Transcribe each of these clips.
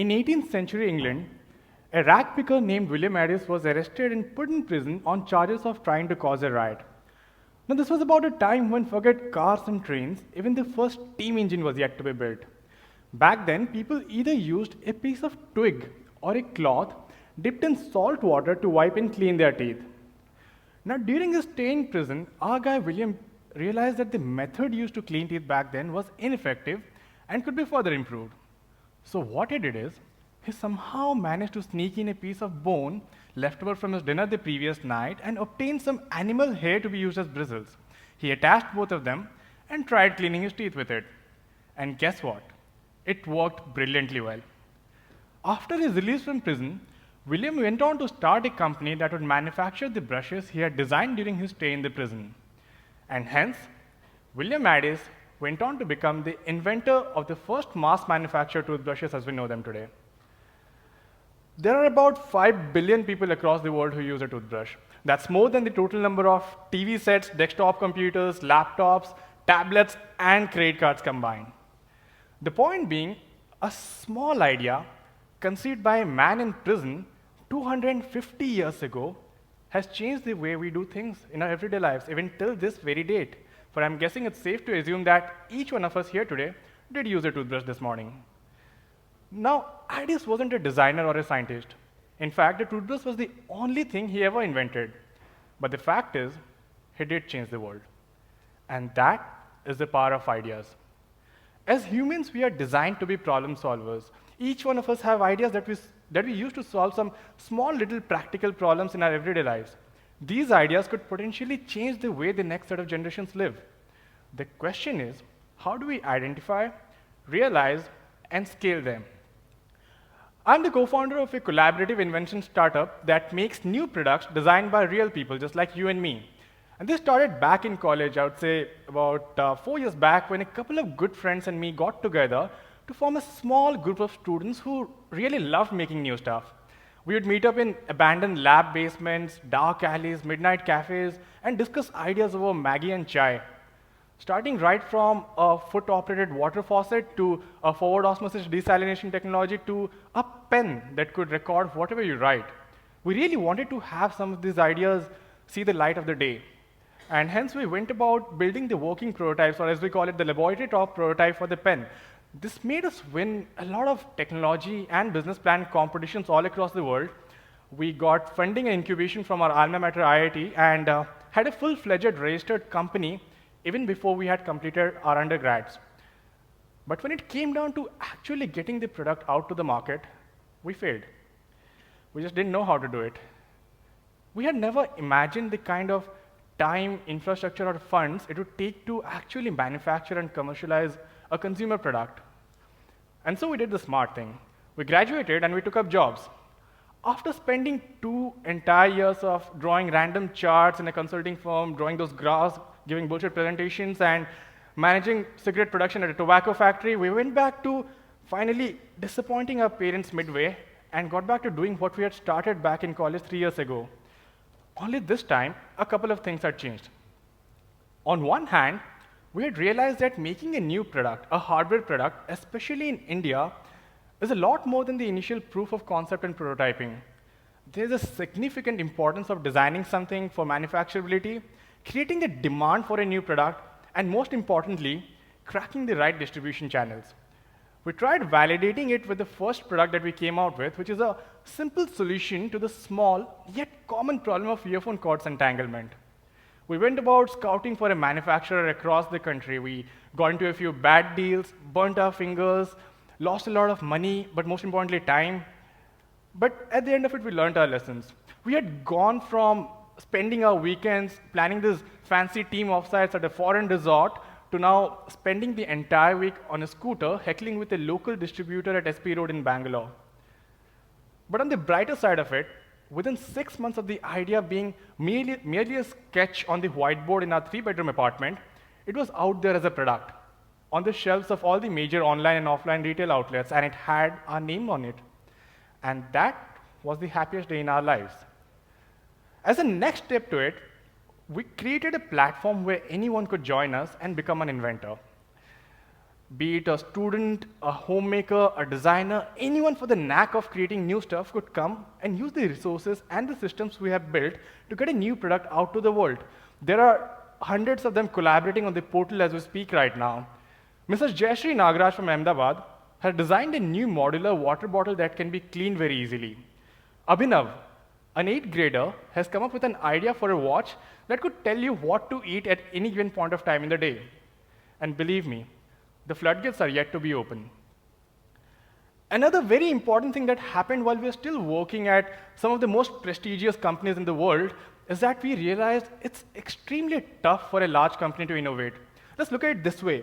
In 18th century England, a rag picker named William Addis was arrested and put in prison on charges of trying to cause a riot. Now, this was about a time when, forget cars and trains, even the first steam engine was yet to be built. Back then, people either used a piece of twig or a cloth dipped in salt water to wipe and clean their teeth. Now, during his stay in prison, our guy William realized that the method used to clean teeth back then was ineffective and could be further improved. So what he did is, he somehow managed to sneak in a piece of bone left over from his dinner the previous night and obtained some animal hair to be used as bristles. He attached both of them and tried cleaning his teeth with it. And guess what? It worked brilliantly well. After his release from prison, William went on to start a company that would manufacture the brushes he had designed during his stay in the prison. And hence, William Addis went on to become the inventor of the first mass manufactured toothbrushes as we know them today. There are about 5 billion people across the world who use a toothbrush. That's more than the total number of TV sets, desktop computers, laptops, tablets, and credit cards combined. The point being, a small idea conceived by a man in prison 250 years ago has changed the way we do things in our everyday lives, even till this very date. For I'm guessing it's safe to assume that each one of us here today did use a toothbrush this morning. Now, Addis wasn't a designer or a scientist. In fact, the toothbrush was the only thing he ever invented. But the fact is, he did change the world. And that is the power of ideas. As humans, we are designed to be problem solvers. Each one of us have ideas that we use to solve some small little practical problems in our everyday lives. These ideas could potentially change the way the next set of generations live. The question is, how do we identify, realize, and scale them? I'm the co-founder of a collaborative invention startup that makes new products designed by real people, just like you and me. And this started back in college, I would say about 4 years back, when a couple of good friends and me got together to form a small group of students who really loved making new stuff. We would meet up in abandoned lab basements, dark alleys, midnight cafes, and discuss ideas over Maggie and chai. Starting right from a foot-operated water faucet to a forward osmosis desalination technology to a pen that could record whatever you write. We really wanted to have some of these ideas see the light of the day. And hence we went about building the working prototypes, or as we call it, the laboratory top prototype for the pen. This made us win a lot of technology and business plan competitions all across the world. We got funding and incubation from our alma mater IIT and had a full-fledged registered company even before we had completed our undergrads. But when it came down to actually getting the product out to the market, we failed. We just didn't know how to do it. We had never imagined the kind of time, infrastructure, or funds it would take to actually manufacture and commercialize a consumer product. And so we did the smart thing. We graduated and we took up jobs. After spending 2 entire years of drawing random charts in a consulting firm, drawing those graphs, giving bullshit presentations, and managing cigarette production at a tobacco factory, we went back to finally disappointing our parents midway and got back to doing what we had started back in college 3 years ago. Only this time, a couple of things had changed. On one hand, we had realized that making a new product, a hardware product, especially in India, is a lot more than the initial proof of concept and prototyping. There's a significant importance of designing something for manufacturability, creating a demand for a new product, and most importantly, cracking the right distribution channels. We tried validating it with the first product that we came out with, which is a simple solution to the small yet common problem of earphone cords entanglement. We went about scouting for a manufacturer across the country. We got into a few bad deals, burnt our fingers, lost a lot of money, but most importantly, time. But at the end of it, we learned our lessons. We had gone from spending our weekends planning this fancy team offsites at a foreign resort to now spending the entire week on a scooter heckling with a local distributor at SP Road in Bangalore. But on the brighter side of it, within 6 months of the idea being merely a sketch on the whiteboard in our 3-bedroom apartment, it was out there as a product, on the shelves of all the major online and offline retail outlets, and it had our name on it. And that was the happiest day in our lives. As a next step to it, we created a platform where anyone could join us and become an inventor. Be it a student, a homemaker, a designer, anyone for the knack of creating new stuff could come and use the resources and the systems we have built to get a new product out to the world. There are hundreds of them collaborating on the portal as we speak right now. Mrs. Jayashree Nagaraj from Ahmedabad has designed a new modular water bottle that can be cleaned very easily. Abhinav, an 8th grader, has come up with an idea for a watch that could tell you what to eat at any given point of time in the day. And believe me, the floodgates are yet to be open. Another very important thing that happened while we were still working at some of the most prestigious companies in the world is that we realized it's extremely tough for a large company to innovate. Let's look at it this way.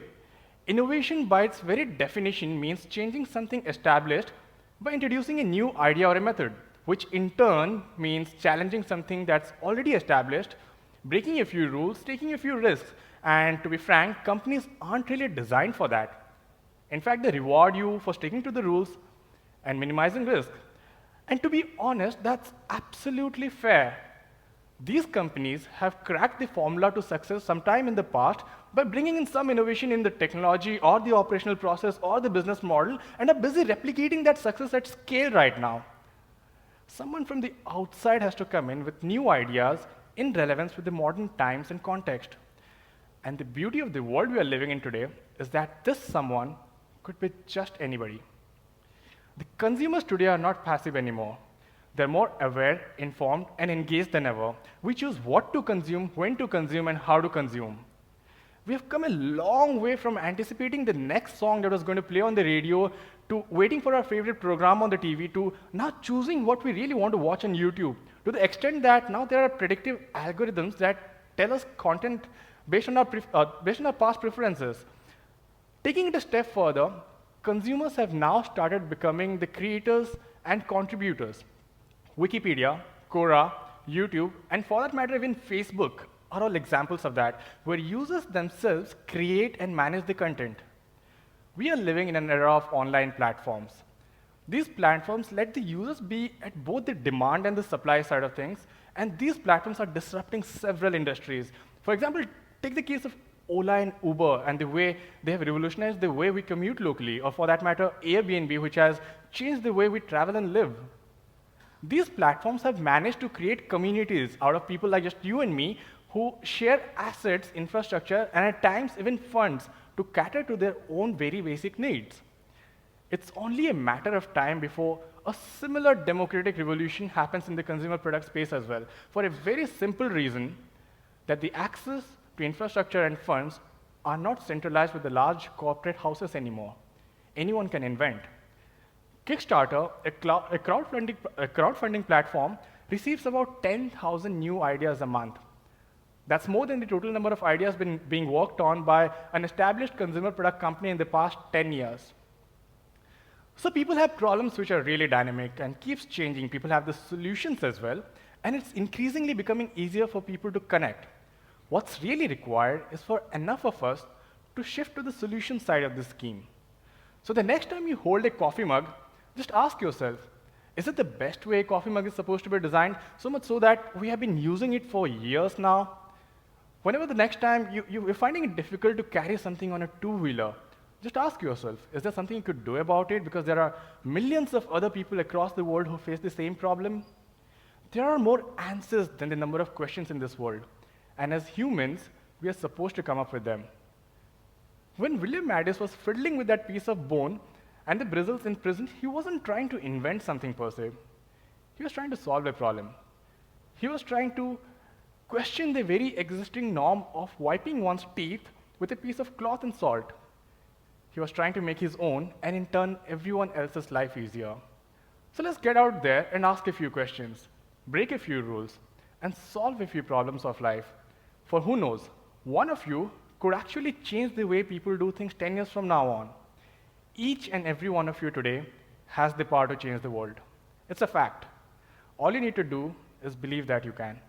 Innovation, by its very definition, means changing something established by introducing a new idea or a method, which in turn means challenging something that's already established, breaking a few rules, taking a few risks. And to be frank, companies aren't really designed for that. In fact, they reward you for sticking to the rules and minimizing risk. And to be honest, that's absolutely fair. These companies have cracked the formula to success sometime in the past by bringing in some innovation in the technology or the operational process or the business model and are busy replicating that success at scale right now. Someone from the outside has to come in with new ideas in relevance with the modern times and context. And the beauty of the world we are living in today is that this someone could be just anybody. The consumers today are not passive anymore. They're more aware, informed, and engaged than ever. We choose what to consume, when to consume, and how to consume. We have come a long way from anticipating the next song that was going to play on the radio, to waiting for our favorite program on the TV, to now choosing what we really want to watch on YouTube, to the extent that now there are predictive algorithms that tell us content based on our past preferences. Taking it a step further, consumers have now started becoming the creators and contributors. Wikipedia, Quora, YouTube, and for that matter, even Facebook are all examples of that, where users themselves create and manage the content. We are living in an era of online platforms. These platforms let the users be at both the demand and the supply side of things, and these platforms are disrupting several industries. For example, take the case of Ola and Uber and the way they have revolutionized the way we commute locally, or for that matter, Airbnb, which has changed the way we travel and live. These platforms have managed to create communities out of people like just you and me who share assets, infrastructure, and at times even funds to cater to their own very basic needs. It's only a matter of time before a similar democratic revolution happens in the consumer product space as well, for a very simple reason that the access to infrastructure and funds are not centralized with the large corporate houses anymore. Anyone can invent. Kickstarter, a crowdfunding platform, receives about 10,000 new ideas a month. That's more than the total number of ideas being worked on by an established consumer product company in the past 10 years. So people have problems which are really dynamic and keeps changing. People have the solutions as well, and it's increasingly becoming easier for people to connect. What's really required is for enough of us to shift to the solution side of this scheme. So the next time you hold a coffee mug, just ask yourself, is it the best way a coffee mug is supposed to be designed, so much so that we have been using it for years now? Whenever the next time you're finding it difficult to carry something on a two-wheeler, just ask yourself, is there something you could do about it? Because there are millions of other people across the world who face the same problem. There are more answers than the number of questions in this world. And as humans, we are supposed to come up with them. When William Addis was fiddling with that piece of bone and the bristles in prison, he wasn't trying to invent something per se. He was trying to solve a problem. He was trying to question the very existing norm of wiping one's teeth with a piece of cloth and salt. He was trying to make his own and in turn everyone else's life easier. So let's get out there and ask a few questions, break a few rules, and solve a few problems of life. For who knows, one of you could actually change the way people do things 10 years from now on. Each and every one of you today has the power to change the world. It's a fact. All you need to do is believe that you can.